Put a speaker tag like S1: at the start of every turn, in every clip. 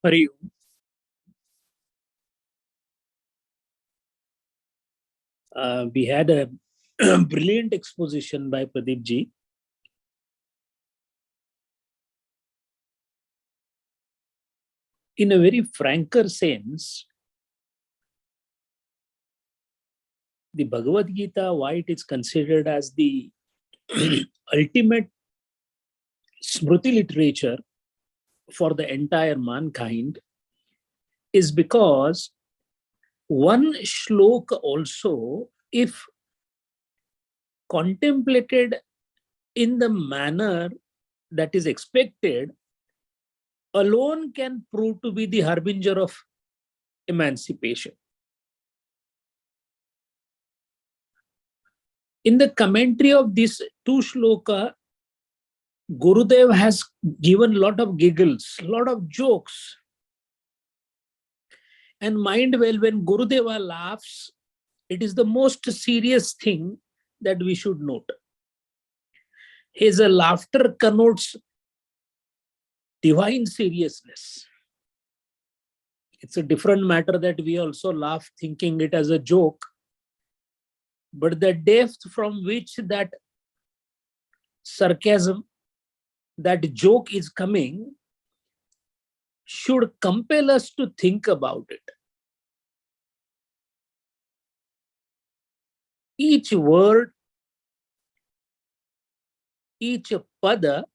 S1: Hari, we had a brilliant exposition by Pradeep ji. In a very franker sense, the Bhagavad Gita, why it is considered as the ultimate Smriti literature for the entire mankind, is because one shloka also, if contemplated in the manner that is expected, alone can prove to be the harbinger of emancipation. In the commentary of these two shloka, Gurudev has given a lot of giggles, a lot of jokes. And mind well, when Gurudeva laughs, it is the most serious thing that we should note. His laughter connotes divine seriousness. It's a different matter that we also laugh thinking it as a joke. But the depth from which that sarcasm, that joke is coming, should compel us to think about it. Each word, each pada,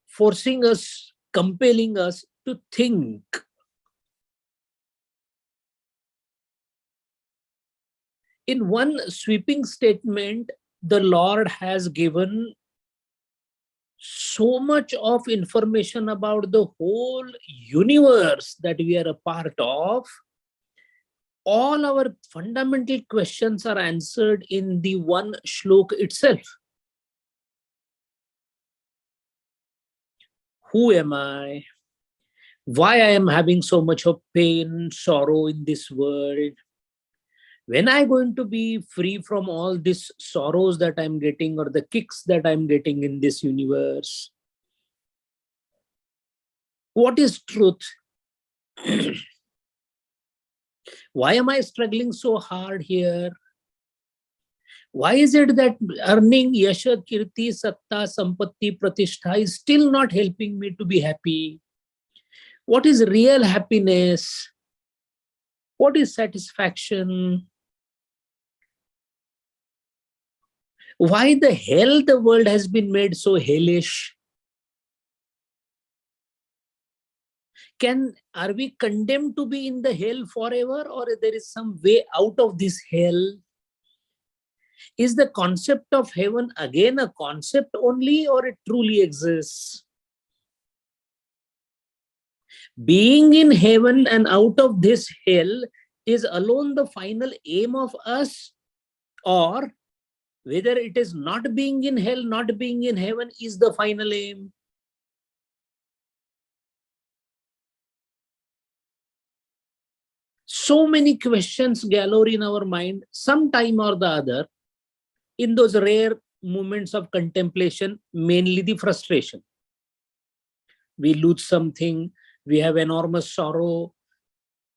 S1: forcing us, compelling us to think. In one sweeping statement, the Lord has given so much of information about the whole universe that we are a part of. All our fundamental questions are answered in the one shloka itself. Who am I? Why I am having so much of pain, sorrow in this world? When am I going to be free from all these sorrows that I'm getting or the kicks that I'm getting in this universe? What is truth? Why am I struggling so hard here? Why is it that earning yasha, kirti, satta, sampatti, pratishtha is still not helping me to be happy? What is real happiness? What is satisfaction? Why the hell the world has been made so hellish? Are we condemned to be in the hell forever, or there is some way out of this hell? Is the concept of heaven again a concept only, or it truly exists? Being in heaven and out of this hell is alone the final aim of us, or whether it is not being in hell, not being in heaven is the final aim? So many questions galore in our mind, some time or the other, in those rare moments of contemplation, mainly the frustration. We lose something, we have enormous sorrow,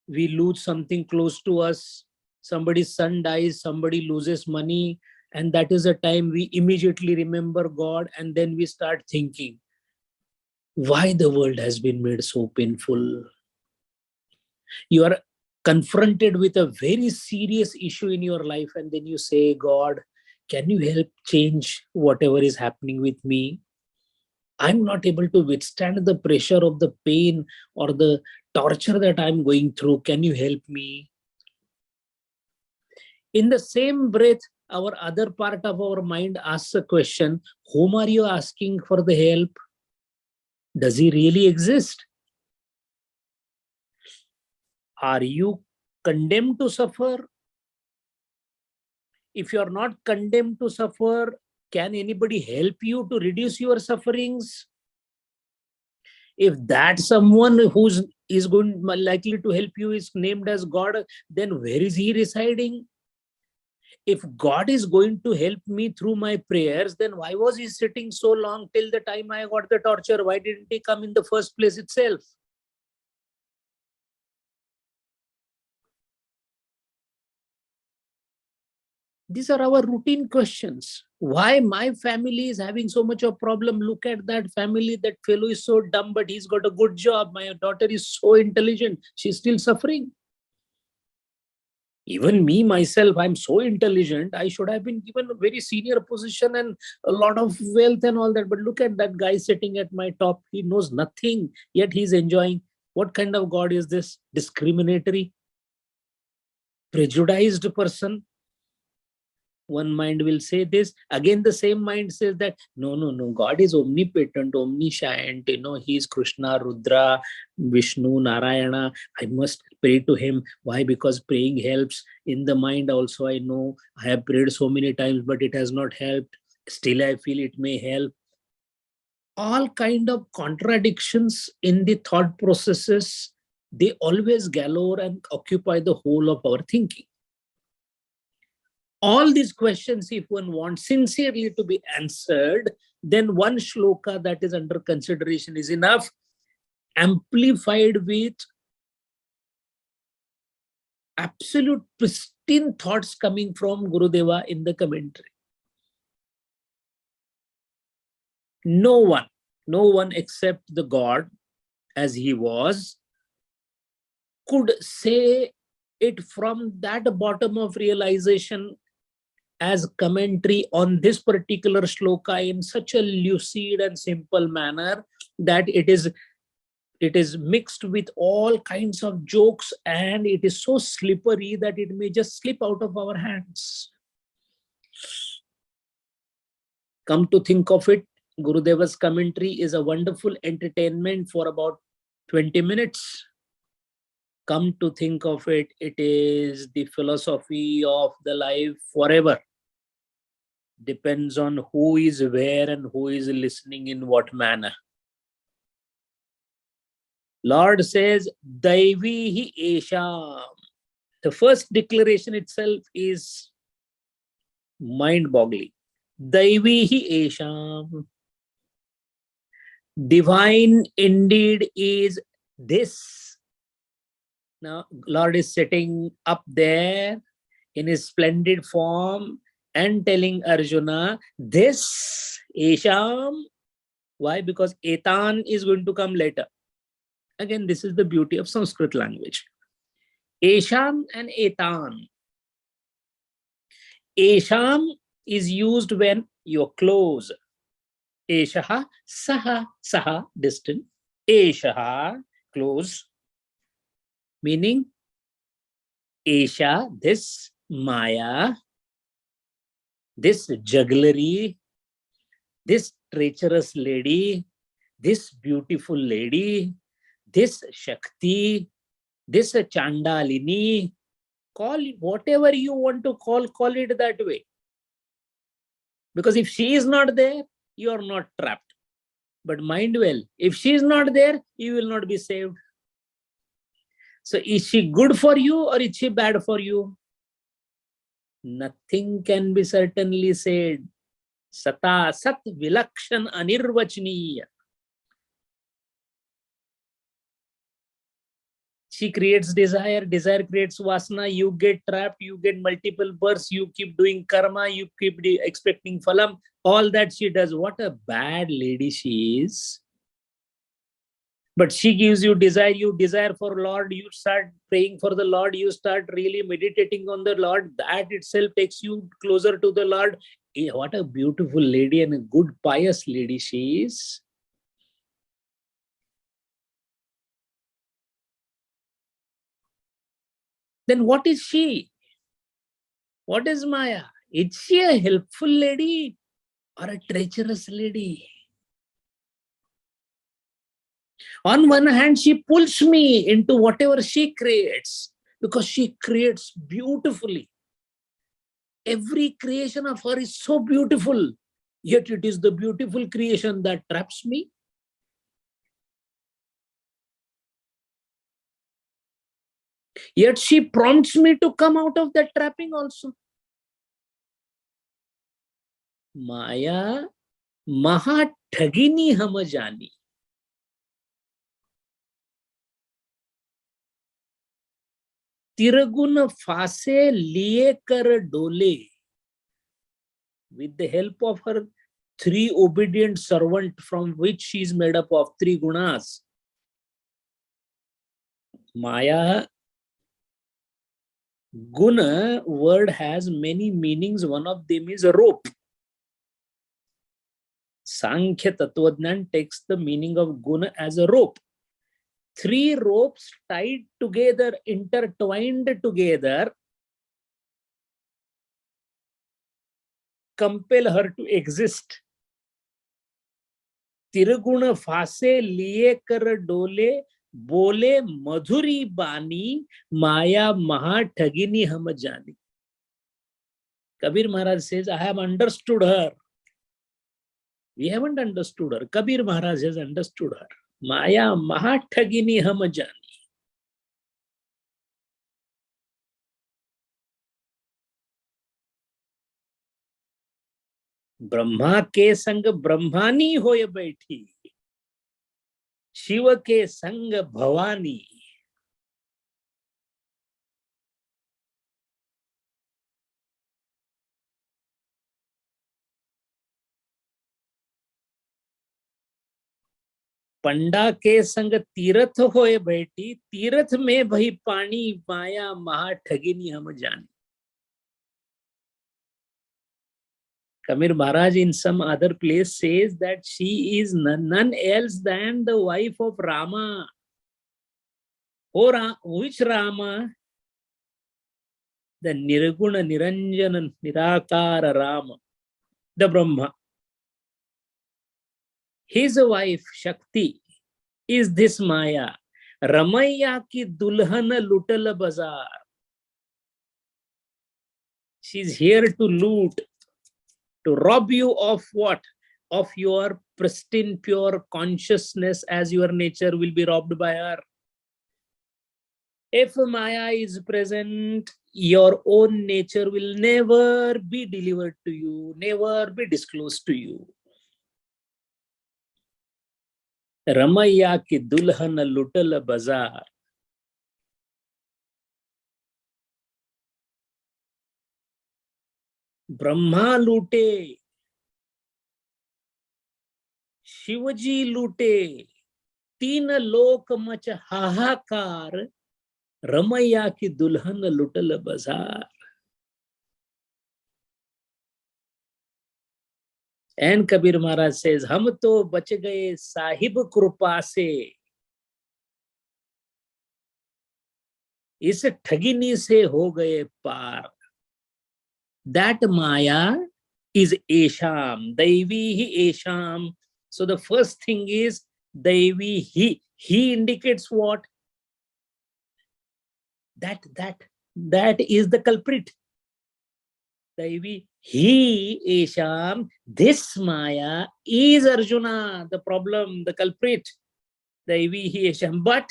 S1: we lose something close to us, somebody's son dies, somebody loses money, and that is a time we immediately remember God, and then we start thinking, why the world has been made so painful? You are confronted with a very serious issue in your life, and then you say, God, can you help change whatever is happening with me? I'm not able to withstand the pressure of the pain or the torture that I'm going through. Can you help me? In the same breath, our other part of our mind asks a question, whom are you asking for the help? Does he really exist? Are you condemned to suffer? If you are not condemned to suffer, can anybody help you to reduce your sufferings? If that someone who's is going likely to help you is named as God, then where is he residing? If God is going to help me through my prayers, then why was he sitting so long till the time I got the torture? Why didn't he come in the first place itself? These are our routine questions. Why my family is having so much of problem? Look at that family. That fellow is so dumb, but he's got a good job. My daughter is so intelligent. She's still suffering. Even me, myself, I'm so intelligent. I should have been given a very senior position and a lot of wealth and all that. But look at that guy sitting at my top. He knows nothing, yet he's enjoying. What kind of God is this? Discriminatory, prejudiced person. One mind will say this. Again, the same mind says that, no, no, no, God is omnipotent, omniscient. He's Krishna, Rudra, Vishnu, Narayana. I must pray to him. Why? Because praying helps. In the mind also, I know I have prayed so many times, but it has not helped. Still, I feel it may help. All kind of contradictions in the thought processes, they always galore and occupy the whole of our thinking. All these questions, if one wants sincerely to be answered, then one shloka that is under consideration is enough, amplified with absolute pristine thoughts coming from Gurudeva in the commentary. No one except the God as he was could say it from that bottom of realization as commentary on this particular shloka in such a lucid and simple manner that it is mixed with all kinds of jokes, and it is so slippery that it may just slip out of our hands. Come to think of it, Gurudeva's commentary is a wonderful entertainment for about 20 minutes. Come to think of it, it is the philosophy of the life forever. Depends on who is where and who is listening in what manner. Lord says, Daivihi Esham. The first declaration itself is mind-boggling. Daivihi Esham. Divine indeed is this. Now, Lord is sitting up there in his splendid form and telling Arjuna, this Esham. Why? Because Etan is going to come later. Again, this is the beauty of Sanskrit language. Esham and Etan. Esham is used when you're close. Eshaha, saha, saha, distant. Eshaha, close. Meaning, Esha, this Maya, this jugglery, this treacherous lady, this beautiful lady, this Shakti, this Chandalini, call it whatever you want to call it that way. Because if she is not there, you are not trapped. But mind well, if she is not there, you will not be saved. So is she good for you or is she bad for you? Nothing can be certainly said. Sata sat vilakshan anirvachniya. She creates desire, desire creates vasana, you get trapped, you get multiple births, you keep doing karma, you keep expecting phalam, all that she does. What a bad lady she is. But she gives you desire for Lord, you start praying for the Lord, you start really meditating on the Lord, that itself takes you closer to the Lord. What a beautiful lady and a good pious lady she is. Then what is she? What is Maya? Is she a helpful lady or a treacherous lady? On one hand, she pulls me into whatever she creates because she creates beautifully. Every creation of her is so beautiful, yet it is the beautiful creation that traps me. Yet she prompts me to come out of that trapping also. Maya maha thagini hum jani. तिरगुन फासे लिए कर डोले. with the help of her three obedient servants, from which she is made up of three gunas. Maya, guna word has many meanings. One of them is a rope. Sankhya Tattvajnan takes the meaning of guna as a rope. Three ropes tied together, intertwined together, compel her to exist. Tirguna fase liye kar dole, bole madhuri bani, maya maha thagini hum jani. Kabir Maharaj says, I have understood her. We haven't understood her. Kabir Maharaj has understood her. Maya maha thagini hum jani. Brahma के संग ब्रह्मानी होय बैठी, शिव के संग भवानी. पंडा के संग तीर्थ होए बैठी, तीर्थ में भई पानी, माया महा ठगिनी हम जानी. Kabir Maharaj in some other place says that she is none else than the wife of Rama. Which Rama? The Nirguna Niranjana Nirakara Rama, the Brahma. His wife Shakti is this Maya. Ramaya ki dulhana lutal bazar. She's here to loot, to rob you of what? Of your pristine, pure consciousness, as your nature will be robbed by her. If Maya is present, your own nature will never be delivered to you, never be disclosed to you. Ramaya ki dulhan lutal bazar. Brahma loote, Shivaji loote, तीन लोक much हाहाकार, रमैया की दुल्हन लुटल बाजार. And Kabir Maharaj says, हम तो बच गए साहिब कृपा से, इस ठगिनी से हो गए पार. That Maya is Esham, Daivi hi Esham. So the first thing is Daivi hi. He indicates what? That is the culprit. Daivi hi Esham. This Maya is Arjuna, the problem, the culprit. Daivi hi Esham. But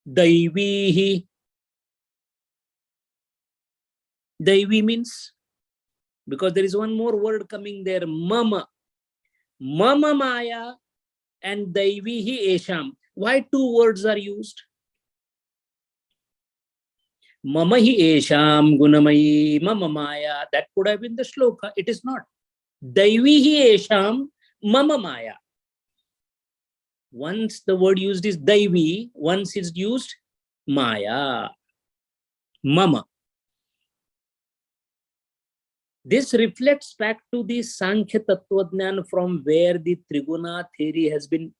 S1: Daivi means, because there is one more word coming there, Mama. Mama Maya and Daivihi Esham. Why two words are used? Mama hi Esham Gunamayi Mama Maya. That could have been the shloka. It is not. Daivihi Esham Mama Maya. Once the word used is Daivi, once it's used Maya. Mama. This reflects back to the Sankhya Tattvajnan, from where the Triguna theory has been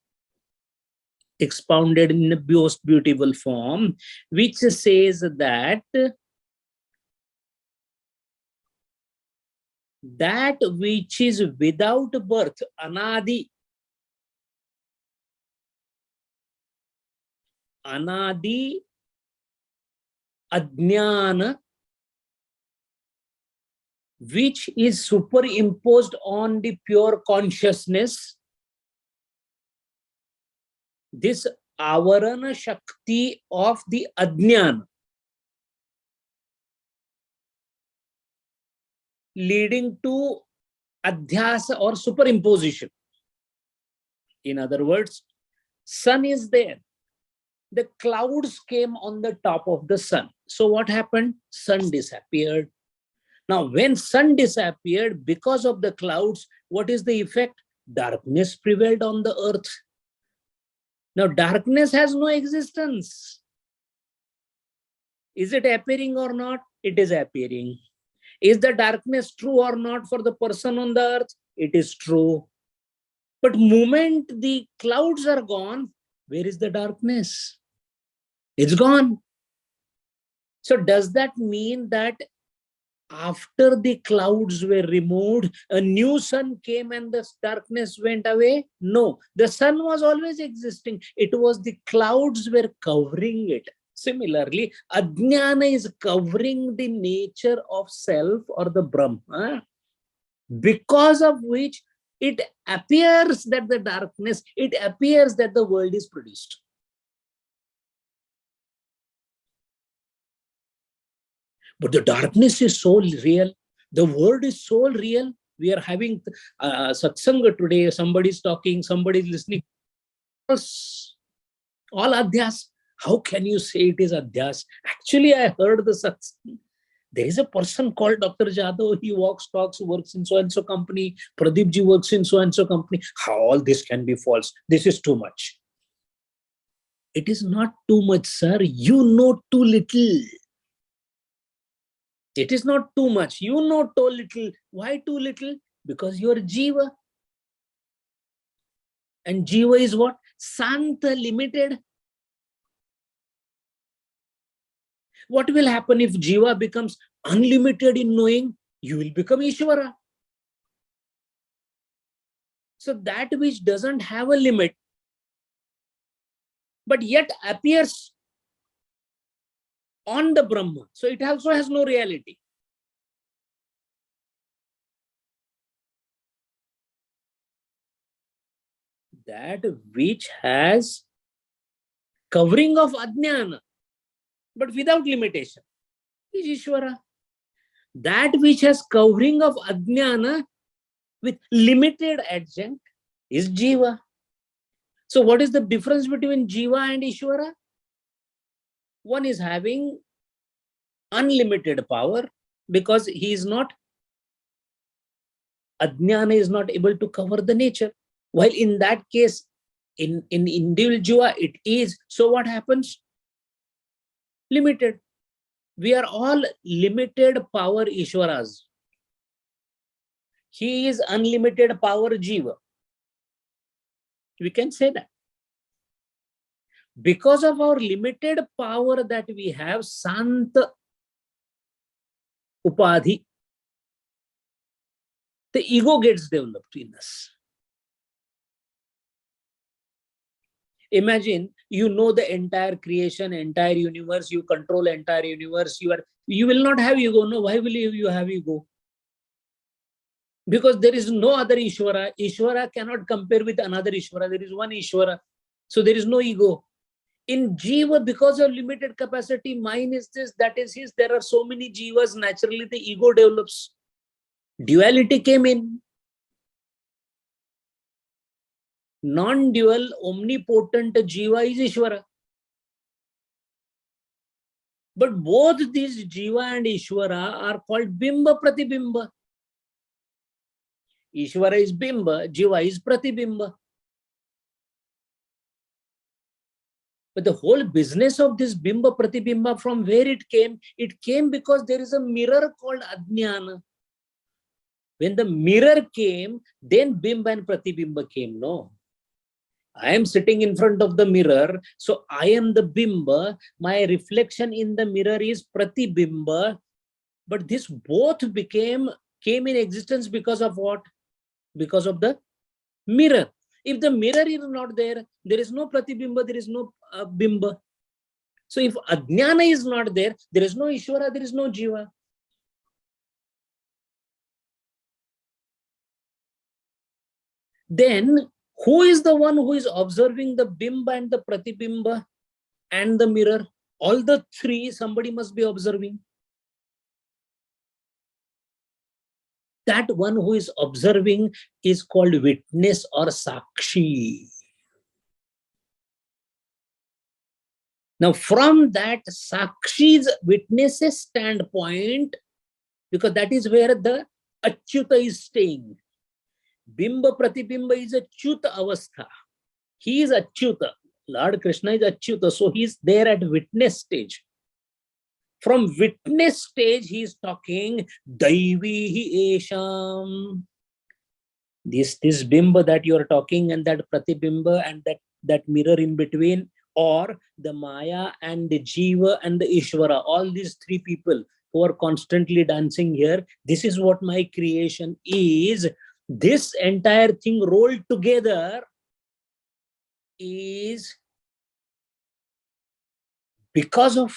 S1: expounded in a most beautiful form, which says that which is without birth, anadi, ajnana, which is superimposed on the pure consciousness, this avarana shakti of the ajnana, leading to adhyasa or superimposition. In other words, sun is there. The clouds came on the top of the sun. So what happened? Sun disappeared. Now, when sun disappeared because of the clouds, what is the effect? Darkness prevailed on the earth. Now, darkness has no existence. Is it appearing or not? It is appearing. Is the darkness true or not for the person on the earth? It is true. But moment the clouds are gone, where is the darkness? It's gone. So does that mean that after the clouds were removed, a new sun came and the darkness went away? No, the sun was always existing. It was the clouds were covering it. Similarly, Ajnana is covering the nature of self or the Brahma, because of which it appears that the darkness, it appears that the world is produced. But the darkness is so real. The world is so real. We are having satsanga today. Somebody's talking, somebody's listening. All adhyas. How can you say it is adhyas? Actually, I heard the satsang. There is a person called Dr. Jadhav. He walks, talks, works in so-and-so company. Pradeep ji works in so-and-so company. How all this can be false? This is too much. It is not too much, sir. You know too little. It is not too much. You know too little. Why too little? Because you are Jiva. And Jiva is what? Santa, limited. What will happen if Jiva becomes unlimited in knowing? You will become Ishvara. So that which doesn't have a limit, but yet appears on the Brahma. So it also has no reality. That which has covering of Ajnana, but without limitation, is Ishvara. That which has covering of Ajnana with limited adjunct is Jiva. So what is the difference between Jiva and Ishvara? One is having unlimited power because he is not, Ajnana is not able to cover the nature. While in that case, in individual Jiva, it is. So what happens? Limited. We are all limited power Ishwaras. He is unlimited power Jiva. We can say that. Because of our limited power that we have, Sant Upadhi, the ego gets developed in us. Imagine you know the entire creation, entire universe, you control entire universe, you will not have ego. No, why will you have ego? Because there is no other Ishvara. Ishvara cannot compare with another Ishvara. There is one Ishvara. So there is no ego. In Jiva, because of limited capacity, mine is this, that is his, there are so many Jivas, naturally the ego develops. Duality came in. Non-dual, omnipotent Jiva is Ishvara. But both these Jiva and Ishvara are called Bimba Pratibimba. Ishvara is Bimba, Jiva is Pratibimba. But the whole business of this Bimba Pratibimba, from where it came because there is a mirror called Ajnana. When the mirror came, then Bimba and Pratibimba came. No. I am sitting in front of the mirror, so I am the Bimba. My reflection in the mirror is Pratibimba. But this both came in existence because of what? Because of the mirror. If the mirror is not there, there is no Pratibimba, there is no Bimba. So if Ajnana is not there, there is no Ishvara, there is no Jiva. Then who is the one who is observing the Bimba and the Pratibimba and the mirror? All the three, somebody must be observing. That one who is observing is called witness or Sakshi. Now, from that Sakshi's witnesses standpoint, because that is where the Achyuta is staying. Bimba Pratibimba is Achyuta Avastha. He is Achyuta. Lord Krishna is Achyuta. So he is there at witness stage. From witness stage, he is talking Daivihi Esham. This Bimba that you are talking, and that Pratibimba and that mirror in between, or the Maya and the Jiva and the Ishvara, all these three people who are constantly dancing here, this is what my creation is. This entire thing rolled together is because of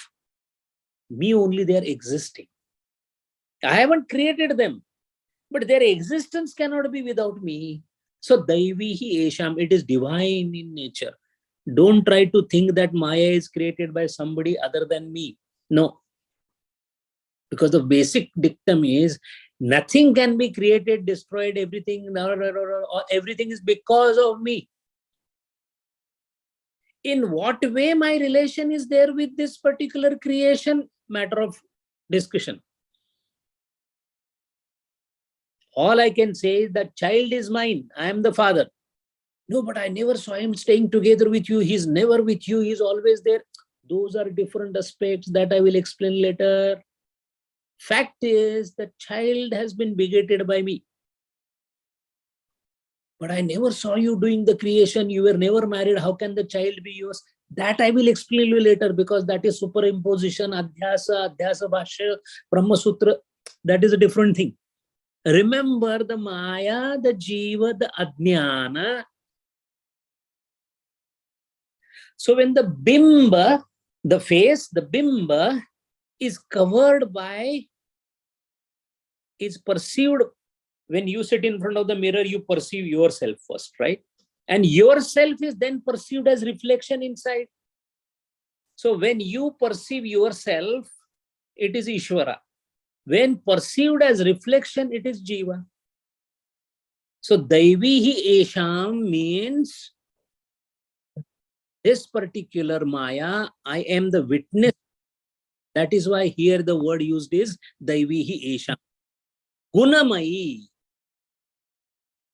S1: me only they are existing. I haven't created them, but their existence cannot be without me. So Daivihi Esham, it is divine in nature. Don't try to think that Maya is created by somebody other than me. No. Because the basic dictum is nothing can be created, destroyed, everything, everything is because of me. In what way my relation is there with this particular creation? Matter of discussion. All I can say is that child is mine. I am the father. No, but I never saw him staying together with you. He's never with you. He's always there. Those are different aspects that I will explain later. Fact is, the child has been begetted by me. But I never saw you doing the creation. You were never married. How can the child be yours? That I will explain you later, because that is superimposition, Adhyasa Bhashya, Brahma Sutra. That is a different thing. Remember the Maya, the Jiva, the Ajnana. So when the Bimba, the face, the Bimba is covered by, is perceived. When you sit in front of the mirror, you perceive yourself first, right? And yourself is then perceived as reflection inside. So when you perceive yourself, it is Ishvara. When perceived as reflection, it is Jiva. So Daivihi Esham means this particular Maya, I am the witness. That is why here the word used is Daivihi Esham. Gunamayi.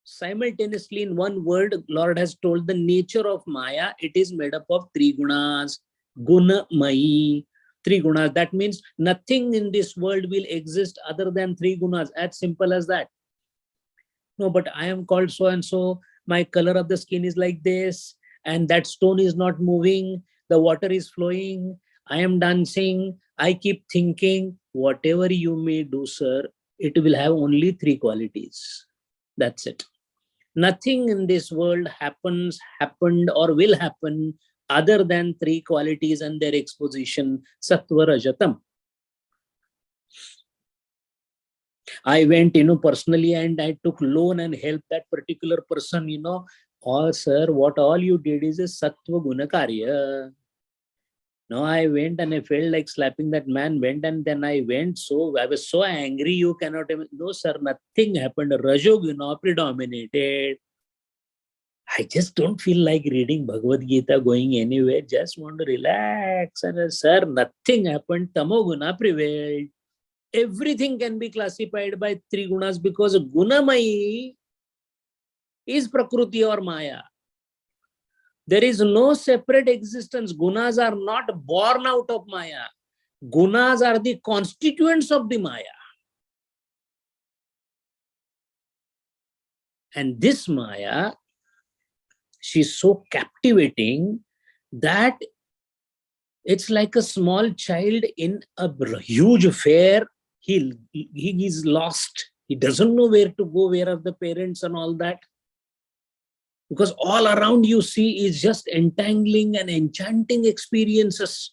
S1: Simultaneously, in one word, Lord has told the nature of Maya. It is made up of three gunas. Gunamayi. Three gunas. That means nothing in this world will exist other than three gunas. As simple as that. No, but I am called so and so. My color of the skin is like this. And that stone is not moving. The water is flowing. I am dancing. I keep thinking. Whatever you may do, sir, it will have only three qualities. That's it. Nothing in this world happens, happened, or will happen other than three qualities and their exposition, Sattva Rajatam. I went, personally, and I took loan and helped that particular person, Oh, sir, what all you did is a Sattva Gunakarya. No, I went and I felt like slapping that man, went and then I went, so I was so angry, you cannot even, no sir, nothing happened. Rajoguna predominated. I just don't feel like reading Bhagavad Gita, going anywhere, just want to relax. And sir, nothing happened, Tamoguna prevailed. Everything can be classified by three gunas because Gunamai is Prakruti or Maya. There is no separate existence. Gunas are not born out of Maya. Gunas are the constituents of the Maya. And this Maya, she's so captivating that it's like a small child in a huge fair. He is lost. He doesn't know where to go, where are the parents and all that. Because all around you see is just entangling and enchanting experiences.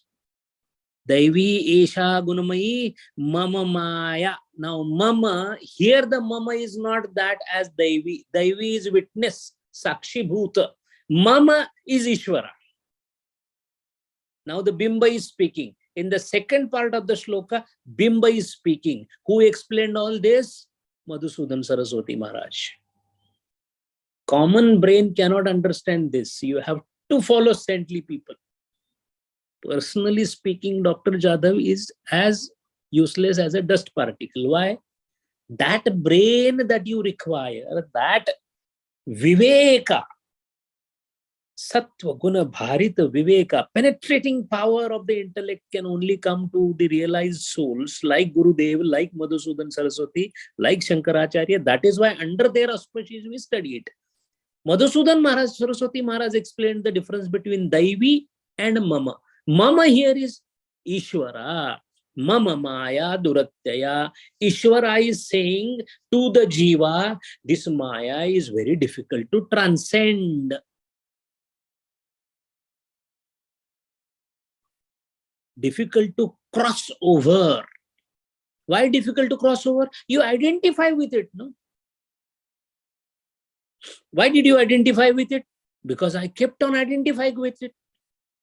S1: Daivi Esha Gunamayi Mama Maya. Now Mama, here the Mama is not that as Daivi. Daivi is witness, Sakshi Bhuta. Mama is Ishvara. Now the Bimba is speaking. In the second part of the shloka, Bimba is speaking. Who explained all this? Madhusudan Saraswati Maharaj. Common brain cannot understand this. You have to follow saintly people. Personally speaking, Dr. Jadhav is as useless as a dust particle. Why? That brain that you require, that viveka, sattva, guna, bharita, viveka, penetrating power of the intellect can only come to the realized souls like Gurudev, like Madhusudan Saraswati, like Shankaracharya. That is why under their auspices we study it. Madhusudan Maharaj, Saraswati Maharaj explained the difference between Daivi and Mama. Mama here is Ishvara. Mama Maya Duratyaya. Ishvara is saying to the Jiva, this Maya is very difficult to transcend. Difficult to cross over. Why difficult to cross over? You identify with it, no? Why did you identify with it? Because I kept on identifying with it.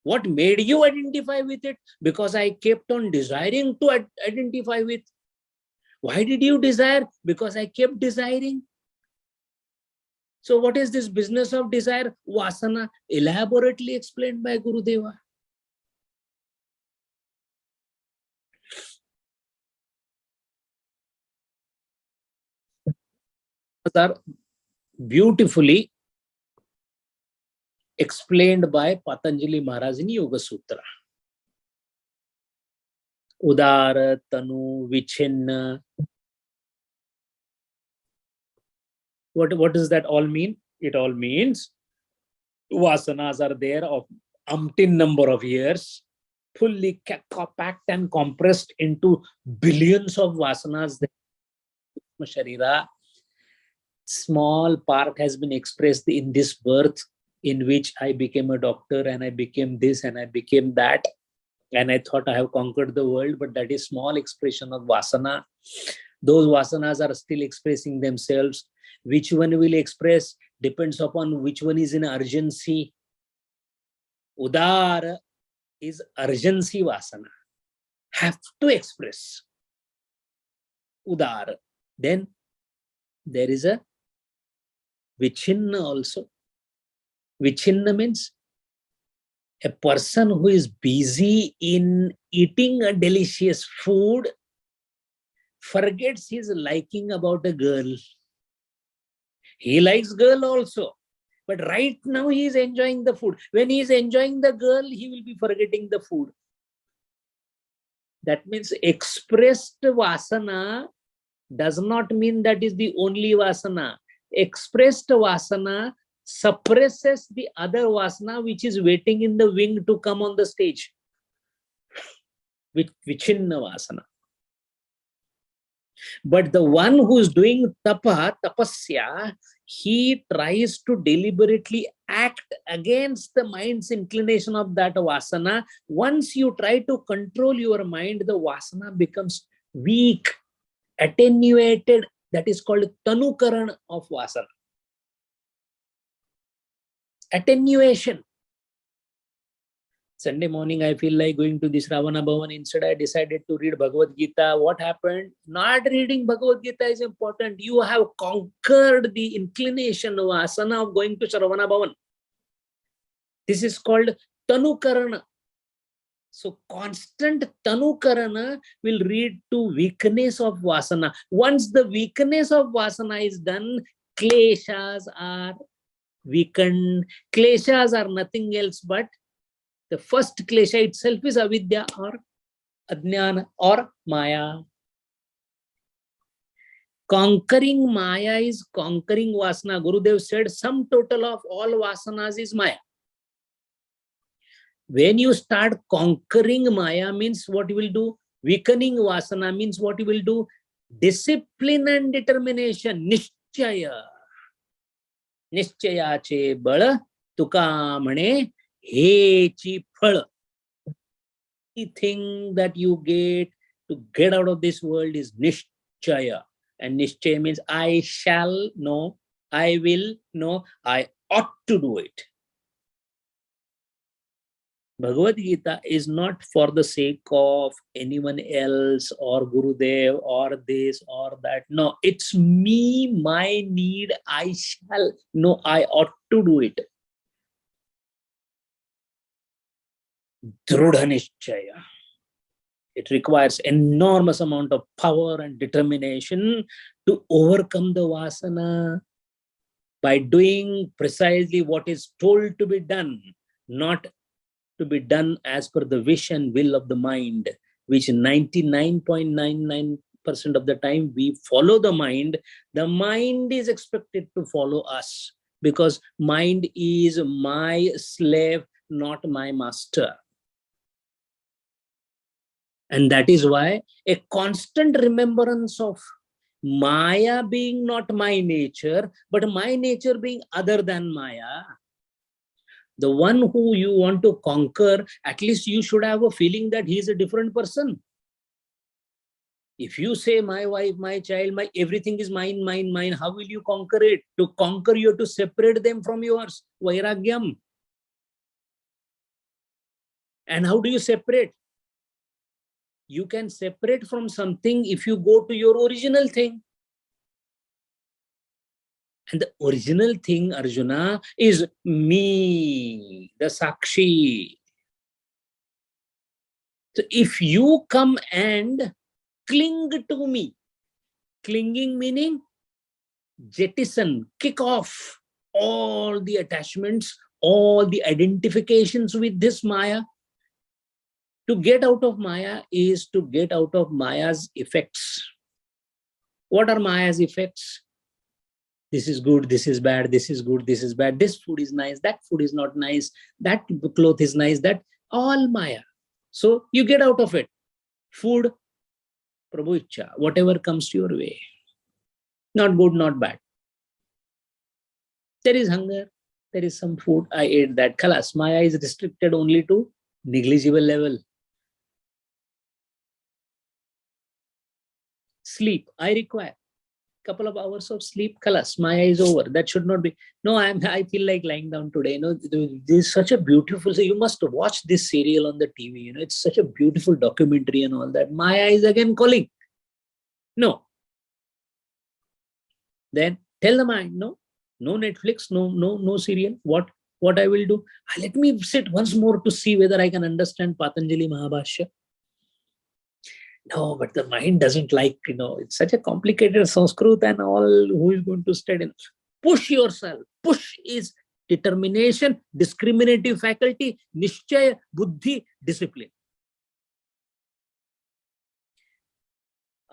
S1: What made you identify with it? Because I kept on desiring to identify with. Why did you desire? Because I kept desiring. So what is this business of desire? Vasana, elaborately explained by Gurudeva. Are beautifully explained by Patanjali Maharaj in Yoga Sutra. Udara, Tanu, Vichinna. What does that all mean? It all means vasanas are there of umpteen number of years, fully packed and compressed into billions of vasanas. Sharira. Small part has been expressed in this birth, in which I became a doctor and I became this and I became that. And I thought I have conquered the world, but that is small expression of vasana. Those vasanas are still expressing themselves. Which one will express depends upon which one is in urgency. Udara is urgency vasana. Have to express. Udara. Then there is a vichinna also. Vichinna means a person who is busy in eating a delicious food forgets his liking about a girl. He likes girl also, but right now he is enjoying the food. When he is enjoying the girl, he will be forgetting the food. That means expressed vasana does not mean that is the only vasana. Expressed vasana suppresses the other vasana which is waiting in the wing to come on the stage. Vichinna vasana. But the one who is doing tapasya, he tries to deliberately act against the mind's inclination of that vasana. Once you try to control your mind, the vasana becomes weak, attenuated. That is called tanukaran of vasana. Attenuation. Sunday morning, I feel like going to this Ravana Bhavan. Instead, I decided to read Bhagavad Gita. What happened? Not reading Bhagavad Gita is important. You have conquered the inclination, vasana of going to Ravana Bhavan. This is called Tanukarana. So, constant Tanukarana will lead to weakness of vasana. Once the weakness of vasana is done, kleshas are weakened. Kleshas are nothing else but the first klesha itself is avidya or ajnana or maya. Conquering maya is conquering vasana. Gurudev said sum total of all vasanas is maya. When you start conquering maya means what you will do? Weakening vasana means what you will do? Discipline and determination. Nishchaya. Nishchaya che bala tukamane hechi phala. Anything that you get out of this world is nishchaya. And nishchaya means I shall know, I will know, I ought to do it. Bhagavad Gita is not for the sake of anyone else or Gurudev or this or that. No, it's me, my need, I shall know, I ought to do it. Drudha nishchaya. It requires enormous amount of power and determination to overcome the vasana by doing precisely what is told to be done, not to be done as per the wish and will of the mind, which 99.99% of the time we follow the mind. The mind is expected to follow us because mind is my slave, not my master. And that is why a constant remembrance of Maya being not my nature, but my nature being other than Maya. The one who you want to conquer, at least you should have a feeling that he is a different person. If you say my wife, my child, my everything is mine, mine, mine, how will you conquer it? To conquer, you have to separate them from yours. Vairagyam. And how do you separate? You can separate from something if you go to your original thing. And the original thing, Arjuna, is me, the Sakshi. So if you come and cling to me, clinging meaning jettison, kick off all the attachments, all the identifications with this Maya. To get out of Maya is to get out of Maya's effects. What are Maya's effects? This is good, this is bad, this is good, this is bad, this food is nice, that food is not nice, that cloth is nice, that all Maya. So you get out of it. Food, Prabhu Ichcha, whatever comes to your way. Not good, not bad. There is hunger, there is some food, I ate that. Khalas, Maya is restricted only to negligible level. Sleep, I require couple of hours of sleep. Khalas, Maya is over. That should not be. No, I feel like lying down today. This is such a beautiful. So you must watch this serial on the TV. It's such a beautiful documentary and all that. Maya is again calling. No. Then tell the mind, no Netflix, no serial. What I will do? Let me sit once more to see whether I can understand Patanjali Mahabhashya. No, but the mind doesn't like, it's such a complicated Sanskrit and all. Who is going to study? Push yourself. Push is determination, discriminative faculty, nishchaya, buddhi, discipline.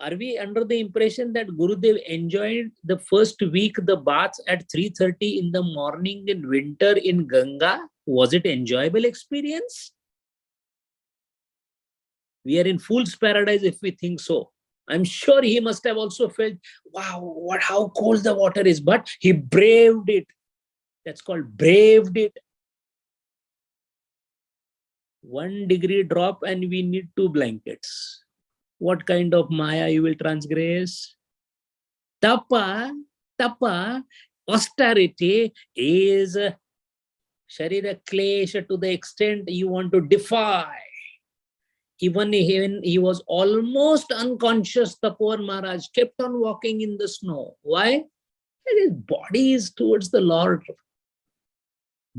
S1: Are we under the impression that Gurudev enjoyed the first week the baths at 3:30 in the morning in winter in Ganga? Was it enjoyable experience? We are in fool's paradise if we think so. I'm sure he must have also felt, wow, how cold the water is, but he braved it. That's called braved it. 1 degree drop and we need 2 blankets. What kind of Maya you will transgress? Tapa, austerity is Sharira klesha to the extent you want to defy. Even he was almost unconscious, the poor Maharaj kept on walking in the snow. Why? His body is towards the Lord.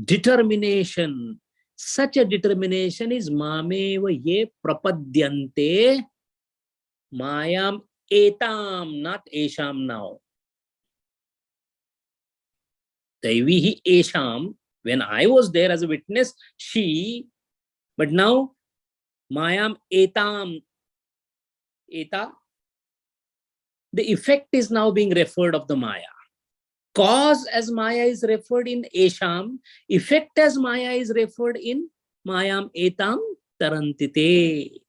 S1: Determination. Such a determination is mameva ye prapadyante mayam etam, not esham now. Daivihi esham, when I was there as a witness, she, but now mayam etam, eta, the effect is now being referred of the Maya. Cause as Maya is referred in esham, effect as Maya is referred in mayam etam tarantite.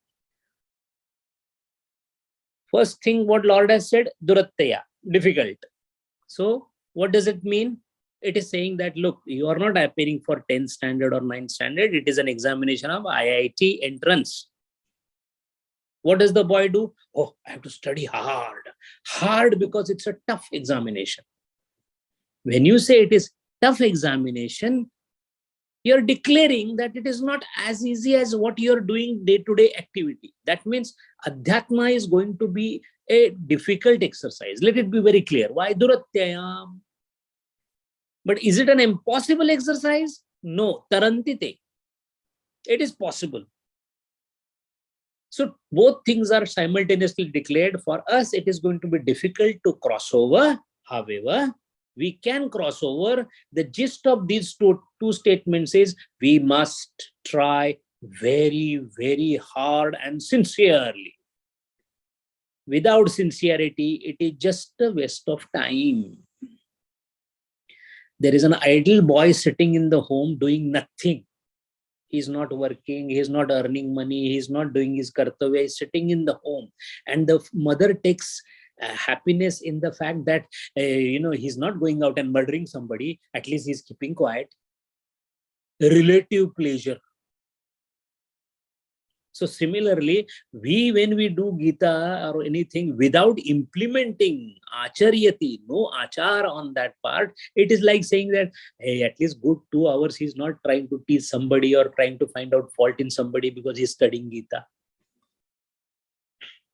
S1: First thing what Lord has said, durattaya, difficult. So what does it mean? It is saying that, look, you are not appearing for 10th standard or 9th standard. It is an examination of IIT entrance. What does the boy do? Oh, I have to study hard. Hard because it's a tough examination. When you say it is tough examination, you're declaring that it is not as easy as what you're doing day-to-day activity. That means Adhyatma is going to be a difficult exercise. Let it be very clear. Why duratyayam? But is it an impossible exercise? No. Tarantite. It is possible. So both things are simultaneously declared. For us, it is going to be difficult to cross over. However, we can cross over. The gist of these two statements is we must try very, very hard and sincerely. Without sincerity, it is just a waste of time. There is an idle boy sitting in the home doing nothing. He's not working, he's not earning money, he's not doing his kartavya, he's sitting in the home. And the mother takes happiness in the fact that, he's not going out and murdering somebody, at least he's keeping quiet. Relative pleasure. So similarly, when we do Gita or anything without implementing acharyati, no achar on that part, it is like saying that, hey, at least good 2 hours, he's not trying to teach somebody or trying to find out fault in somebody because he's studying Gita.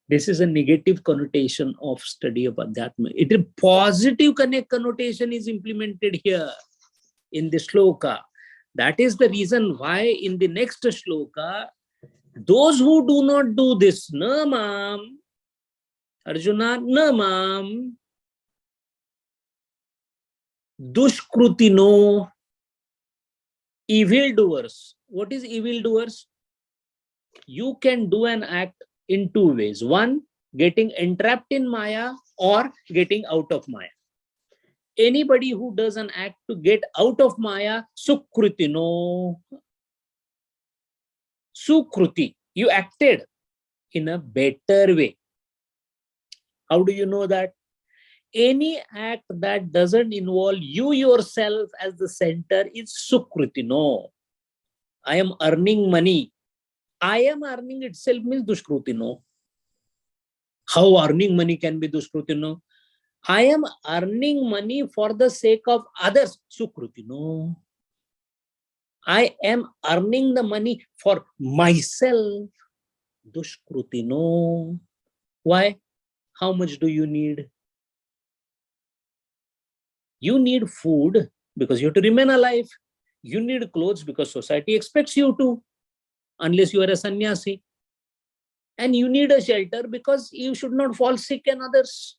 S1: This is a negative connotation of study of Adhyatma. It is positive connotation is implemented here in the shloka. That is the reason why in the next shloka, those who do not do this, na mam, Arjuna, na mam, dushkrutino, evildoers. What is evildoers? You can do an act in 2 ways. One, getting entrapped in Maya or getting out of Maya. Anybody who does an act to get out of Maya, sukrutino. Sukruti, you acted in a better way. How do you know that? Any act that doesn't involve you yourself as the center is sukrutino. I am earning money. I am earning itself means dushkrutino. How earning money can be dushkrutino? I am earning money for the sake of others, sukrutino. I am earning the money for myself, dushkrutino. Why? How much do you need? You need food because you have to remain alive. You need clothes because society expects you to, unless you are a sannyasi. And you need a shelter because you should not fall sick and others.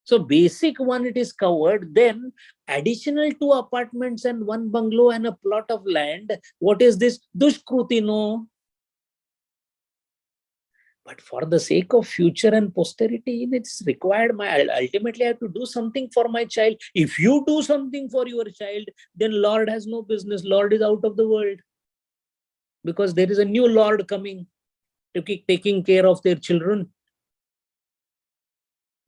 S1: So basic one, it is covered. Then additional 2 apartments and 1 bungalow and a plot of land. What is this? Dushkrutino. But for the sake of future and posterity, it's required. Ultimately, I have to do something for my child. If you do something for your child, then Lord has no business. Lord is out of the world. Because there is a new Lord coming to keep taking care of their children.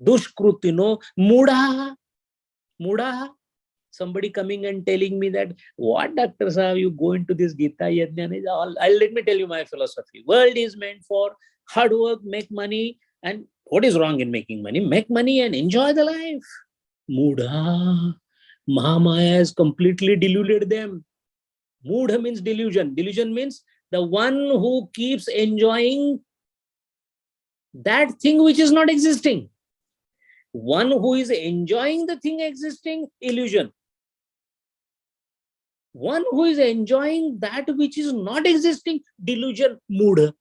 S1: Dushkrutino, Muda. Somebody coming and telling me that, what Dr. Sahab, you go into this Gita Yajna is all. Let me tell you my philosophy. World is meant for hard work, make money. And what is wrong in making money? Make money and enjoy the life. Mudha. Mahamaya has completely deluded them. Mudha means delusion. Delusion means the one who keeps enjoying that thing which is not existing. One who is enjoying the thing existing, illusion. One who is enjoying that which is not existing, delusion, mood.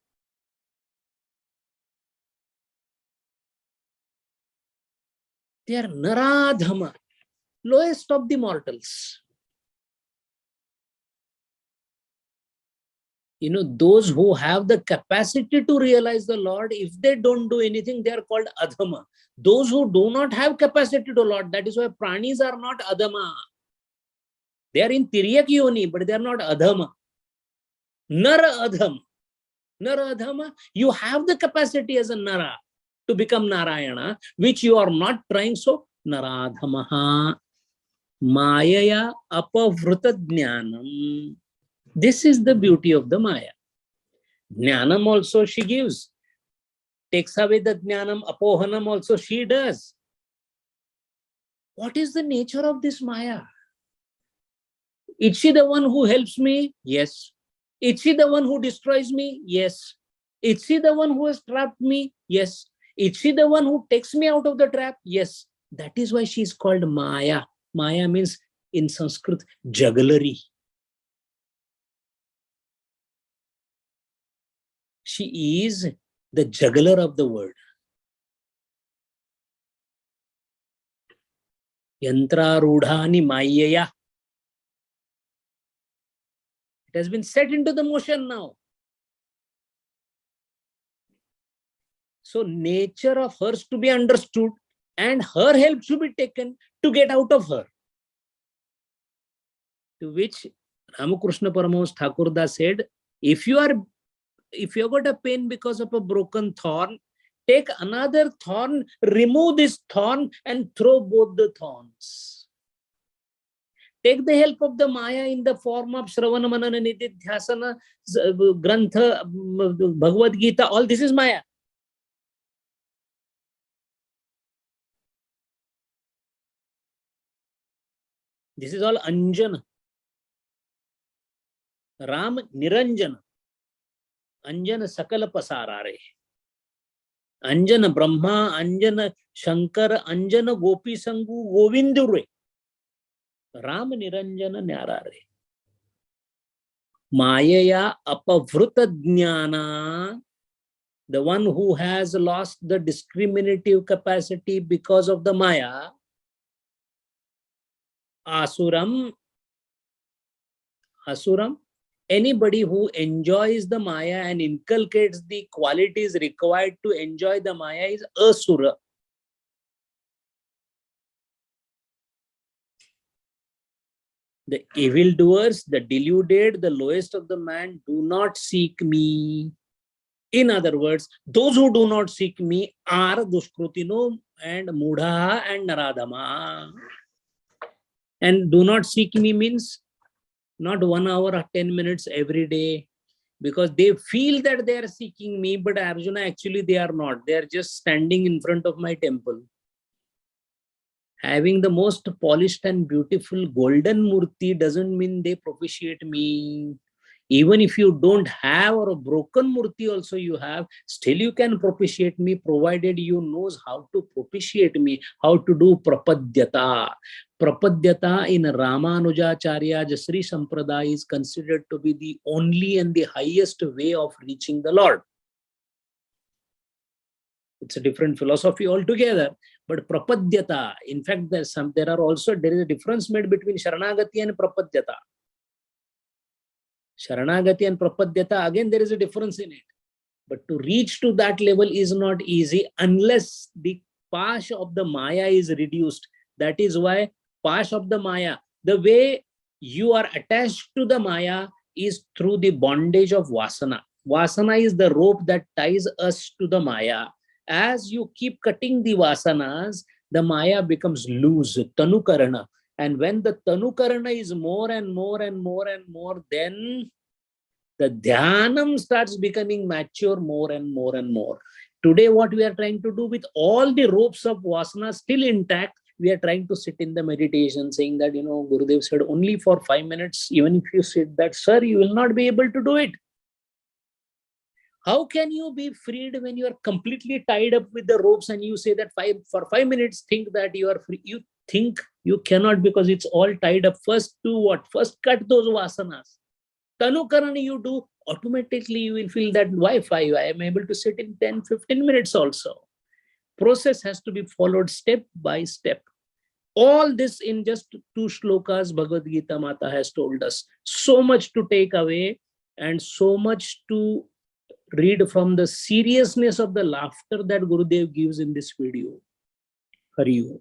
S1: They are naradhama, lowest of the mortals. Those who have the capacity to realize the Lord, if they don't do anything, they are called adhama. Those who do not have capacity to Lord, that is why pranis are not adhama. They are in Tiryak Yoni, but they are not adhama. Nara adhama. Nara adhama, you have the capacity as a Nara to become Narayana, which you are not trying. So, Naradhamaha Mayaya Apavrita Jnanam. This is the beauty of the Maya. Jnanam also she gives. Takes away the Jnanam, Apohanam also she does. What is the nature of this Maya? Is she the one who helps me? Yes. Is she the one who destroys me? Yes. Is she the one who has trapped me? Yes. Is she the one who takes me out of the trap? Yes. That is why she is called Maya. Maya means in Sanskrit, jugglery. She is the juggler of the world. Yantra rudhani mayaya. It has been set into the motion now. So nature of hers to be understood and her help to be taken to get out of her. To which Ramakrishna Paramahamsa Thakurda said, if you got a pain because of a broken thorn, take another thorn, remove this thorn and throw both the thorns. Take the help of the Maya in the form of Shravana Manana Nididhyasana, Grantha, Bhagavad Gita, all this is Maya. This is all Anjana. Ram Niranjana. Anjana Sakala Pasarare. Anjana Brahma, Anjana Shankar, Anjana Gopi Sangu, Govindure. Ram Niranjana Nyarare. Mayaya Apavruta Jnana, the one who has lost the discriminative capacity because of the Maya. Asuram, anybody who enjoys the Maya and inculcates the qualities required to enjoy the Maya is Asura. The evildoers, the deluded, the lowest of the man do not seek me. In other words, those who do not seek me are Duskrutino and Mudha and Naradama. And do not seek me means not 1 hour or 10 minutes every day, because they feel that they are seeking me, but Arjuna, actually they are not. They are just standing in front of my temple. Having the most polished and beautiful golden murti doesn't mean they propitiate me. Even if you don't have, or a broken murti also you have, still you can propitiate me, provided you knows how to propitiate me, how to do prapadyata. Prapadyata in Ramanujacharya Jasri Sampradaya is considered to be the only and the highest way of reaching the Lord. It's a different philosophy altogether. But prapadyata, in fact, there is a difference made between Sharanagati and prapadyata. Sharanagati and prapadyata, again, there is a difference in it. But to reach to that level is not easy unless the pash of the Maya is reduced. That is why pash of the Maya, the way you are attached to the Maya is through the bondage of Vasana. Vasana is the rope that ties us to the Maya. As you keep cutting the Vasanas, the Maya becomes loose, Tanukarana. And when the Tanukarana is more and more and more and more, then the Dhyanam starts becoming mature more and more and more. Today, what we are trying to do with all the ropes of Vasana still intact, we are trying to sit in the meditation saying that, Gurudev said only for 5 minutes. Even if you sit that, sir, you will not be able to do it. How can you be freed when you are completely tied up with the ropes and you say that for 5 minutes think that you are free? You think you cannot, because it's all tied up. First do what? First cut those vasanas. Tanukarana you do, automatically you will feel that why 5? I am able to sit in 10, 15 minutes also. Process has to be followed step by step. All this in just 2 shlokas Bhagavad Gita Mata has told us. So much to take away and so much to read from the seriousness of the laughter that Gurudev gives in this video. Hari Om.